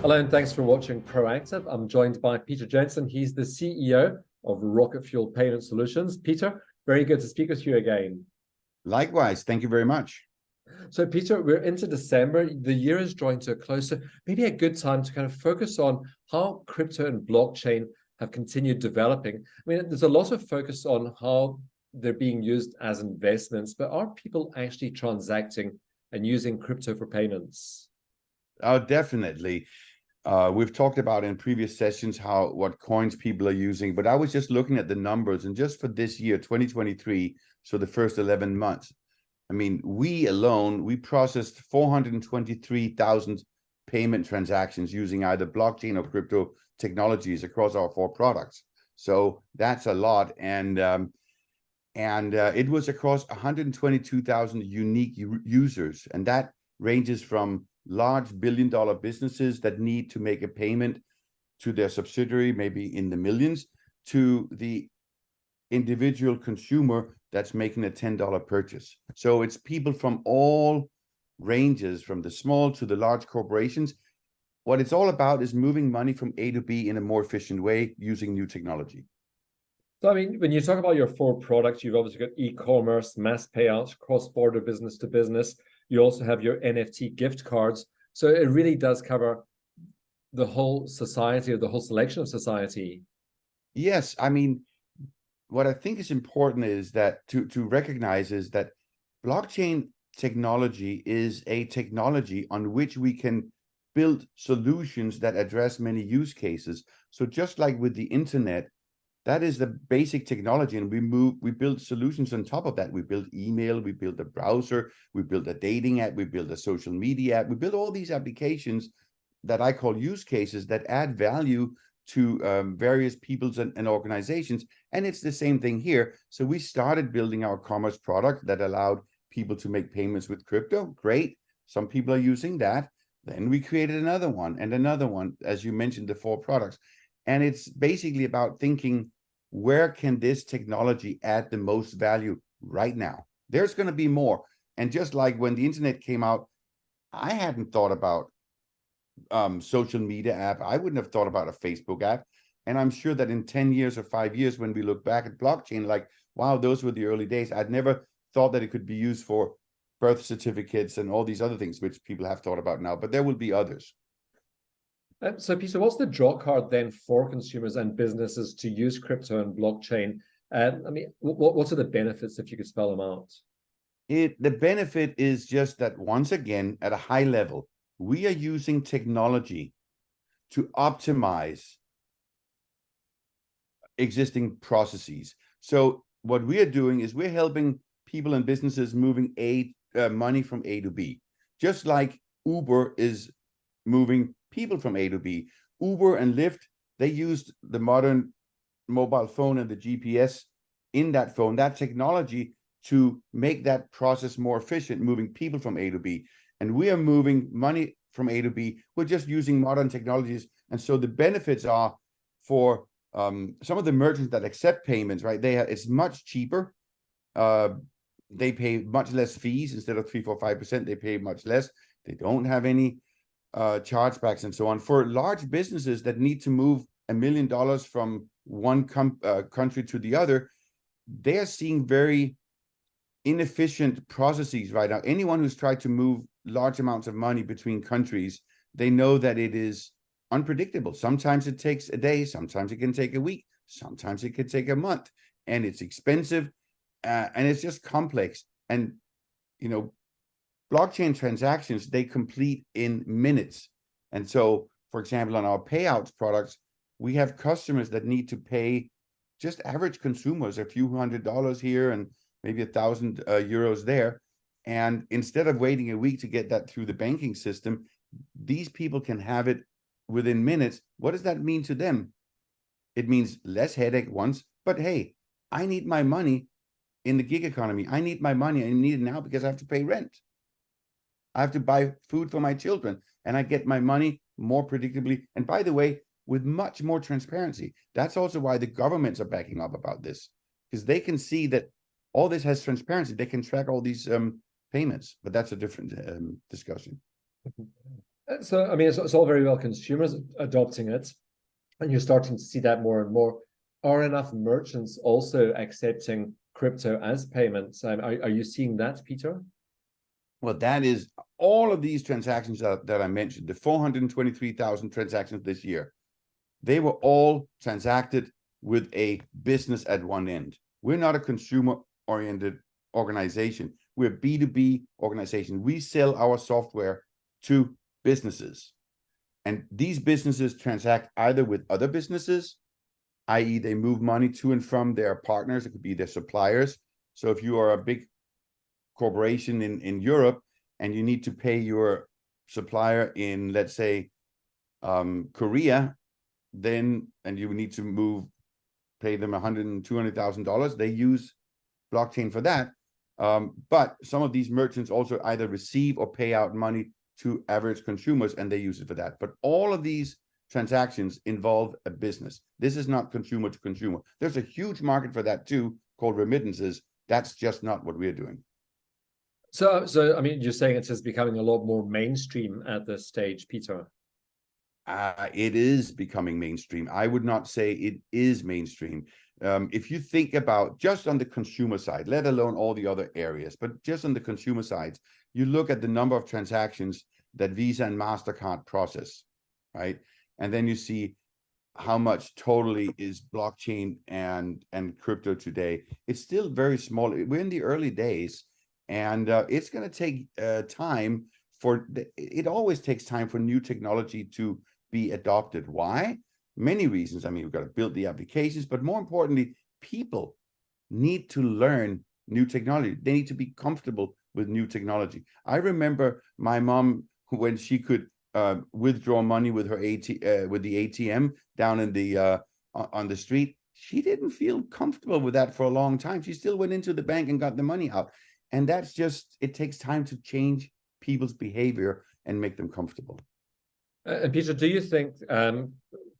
Hello, and thanks for watching Proactive. I'm joined by Peter Jensen. He's the CEO of RocketFuel Payment Solutions. Peter, very good to speak with you again. Likewise, thank you very much. So, Peter, we're into December. The year is drawing to a close. So maybe a good time to kind of focus on how crypto and blockchain have continued developing. I mean, there's a lot of focus on how they're being used as investments, but are people actually transacting and using crypto for payments? Oh, definitely. We've talked about in previous sessions what coins people are using, but I was just looking at the numbers, and just for this year, 2023, so the first 11 months, I mean, we processed 423,000 payment transactions using either blockchain or crypto technologies across our 4 products. So that's a lot, and it was across 122,000 unique users, and that ranges from large billion-dollar businesses that need to make a payment to their subsidiary, maybe in the millions, to the individual consumer that's making a $10 purchase. So it's people from all ranges, from the small to the large corporations. What it's all about is moving money from A to B in a more efficient way using new technology. So, I mean, when you talk about your 4 products, you've obviously got e-commerce, mass payouts, cross-border business to business. You also have your NFT gift cards. So it really does cover the whole society, or the whole selection of society. Yes, I mean, what I think is important is that to recognize is that blockchain technology is a technology on which we can build solutions that address many use cases. So just like with the internet, that is the basic technology, and we build solutions on top of that. We build email, we build a browser, we build a dating app, we build a social media app, we build all these applications that I call use cases that add value to various peoples and organizations. And it's the same thing here. So we started building our commerce product that allowed people to make payments with crypto. Great. Some people are using that. Then we created another one and another one, as you mentioned, the 4 products. And it's basically about thinking, where can this technology add the most value right now? There's going to be more. And just like when the internet came out, I hadn't thought about social media app. I wouldn't have thought about a Facebook app. And I'm sure that in 10 years or 5 years, when we look back at blockchain, like, wow, those were the early days. I'd never thought that it could be used for birth certificates and all these other things, which people have thought about now, but there will be others. So, Peter, what's the draw card then for consumers and businesses to use crypto and blockchain? I mean, what are the benefits, if you could spell them out? The benefit is just that, once again, at a high level, we are using technology to optimize existing processes. So what we are doing is we're helping people and businesses moving money from A to B, just like Uber is moving people from A to B. Uber and Lyft, they used the modern mobile phone and the GPS in that phone, that technology, to make that process more efficient, moving people from A to B. And we are moving money from A to B. We're just using modern technologies. And so the benefits are for some of the merchants that accept payments, right? It's much cheaper. They pay much less fees. Instead of 3, 4, 5%, they pay much less. They don't have any chargebacks and so on. For large businesses that need to move $1 million from one country to the other, they are seeing very inefficient processes right now. Anyone who's tried to move large amounts of money between countries, they know that it is unpredictable. Sometimes it takes a day, sometimes it can take a week, sometimes it could take a month, and it's expensive, and it's just complex. And you know, blockchain transactions, they complete in minutes. And so, for example, on our payouts products, we have customers that need to pay just average consumers a few $100s here and maybe 1,000 euros there. And instead of waiting a week to get that through the banking system, these people can have it within minutes. What does that mean to them? It means less headache once, but hey, I need my money in the gig economy. I need my money. I need it now because I have to pay rent. I have to buy food for my children, and I get my money more predictably. And by the way, with much more transparency. That's also why the governments are backing up about this, because they can see that all this has transparency. They can track all these payments, but that's a different discussion. So, I mean, it's all very well consumers adopting it, and you're starting to see that more and more. Are enough merchants also accepting crypto as payments? Are you seeing that, Peter? Well, that is all of these transactions that I mentioned, the 423,000 transactions this year, they were all transacted with a business at one end. We're not a consumer-oriented organization. We're a B2B organization. We sell our software to businesses. And these businesses transact either with other businesses, i.e. they move money to and from their partners. It could be their suppliers. So if you are a big corporation in Europe and you need to pay your supplier in, let's say, Korea, then, and you need to pay them $100,000 and $200,000, they use blockchain for that. But some of these merchants also either receive or pay out money to average consumers, and they use it for that. But all of these transactions involve a business. This is not consumer to consumer. There's a huge market for that too, called remittances. That's just not what we're doing. So I mean, you're saying it is becoming a lot more mainstream at this stage, Peter. It is becoming mainstream. I would not say it is mainstream. If you think about just on the consumer side, let alone all the other areas, but just on the consumer side, you look at the number of transactions that Visa and MasterCard process, right? And then you see how much totally is blockchain and crypto today. It's still very small. We're in the early days, and it's going to take time it always takes time for new technology to be adopted. Why? Many reasons. I mean, we've got to build the applications, but more importantly, people need to learn new technology. They need to be comfortable with new technology. I remember my mom, when she could withdraw money with her with the ATM down in the on the street, she didn't feel comfortable with that for a long time. She still went into the bank and got the money out. And that's just, it takes time to change people's behavior and make them comfortable. And Peter, do you think,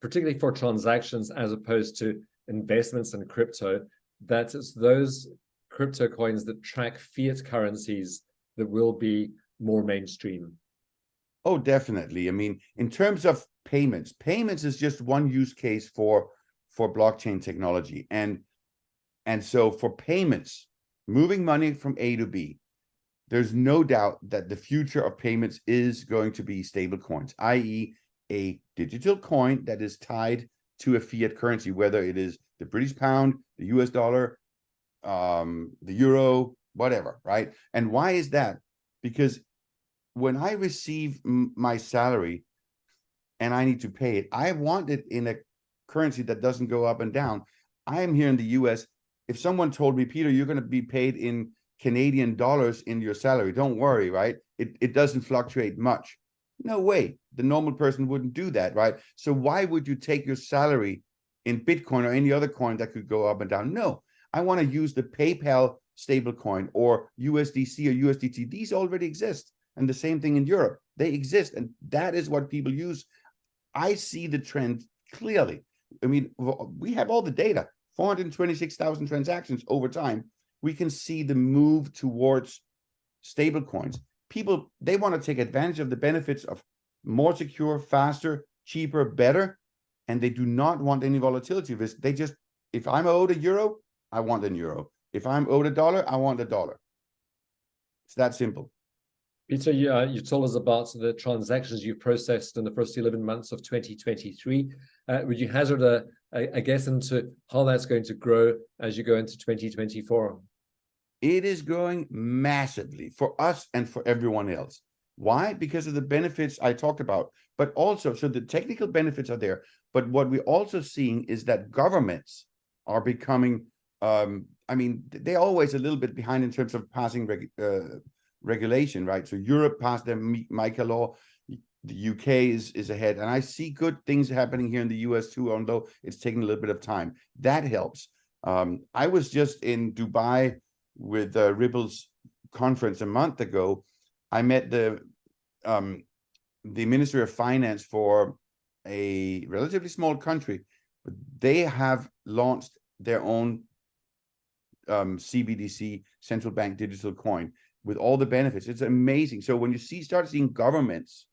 particularly for transactions as opposed to investments in crypto, that it's those crypto coins that track fiat currencies that will be more mainstream? Oh, definitely. I mean, in terms of payments is just one use case for blockchain technology. And so for payments, moving money from A to B, there's no doubt that the future of payments is going to be stable coins, i.e. a digital coin that is tied to a fiat currency, whether it is the British pound, the US dollar, the euro, whatever, right? And why is that? Because when I receive my salary and I need to pay it, I want it in a currency that doesn't go up and down. I am here in the US. If someone told me, Peter, you're going to be paid in Canadian dollars in your salary, don't worry, right? It doesn't fluctuate much. No way. The normal person wouldn't do that, right? So why would you take your salary in Bitcoin or any other coin that could go up and down? No, I want to use the PayPal stablecoin or USDC or USDT. These already exist. And the same thing in Europe. They exist. And that is what people use. I see the trend clearly. I mean, we have all the data, 426,000 transactions over time. We can see the move towards stable coins. People, they want to take advantage of the benefits of more secure, faster, cheaper, better, and they do not want any volatility risk. They just, if I'm owed a euro, I want an euro. If I'm owed a dollar, I want a dollar. It's that simple. Peter, you told us about the transactions you've processed in the first 11 months of 2023. Would you hazard a guess into how that's going to grow as you go into 2024? It is growing massively for us and for everyone else. Why? Because of the benefits I talked about, but also, so the technical benefits are there. But what we're also seeing is that governments are becoming, I mean, they're always a little bit behind in terms of passing regulation, right? So Europe passed their MiCA law. The UK is ahead. And I see good things happening here in the US too, although it's taking a little bit of time. That helps. I was just in Dubai with Ripple's conference a month ago. I met the Ministry of Finance for a relatively small country, but they have launched their own CBDC, central bank digital coin, with all the benefits. It's amazing. So when you start seeing governments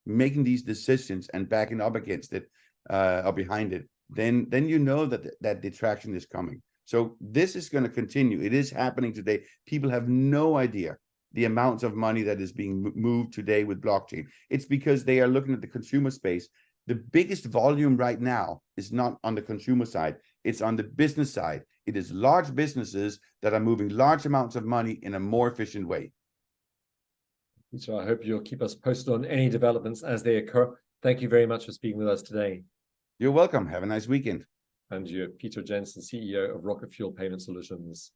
making these decisions and backing up against it or behind it, then you know that the traction is coming. So this is going to continue. It is happening today. People have no idea the amounts of money that is being moved today with blockchain. It's because they are looking at the consumer space. The biggest volume right now is not on the consumer side. It's on the business side. It is large businesses that are moving large amounts of money in a more efficient way. So I hope you'll keep us posted on any developments as they occur. Thank you very much for speaking with us today. You're welcome. Have a nice weekend. And you're Peter Jensen, CEO of RocketFuel Payment Solutions.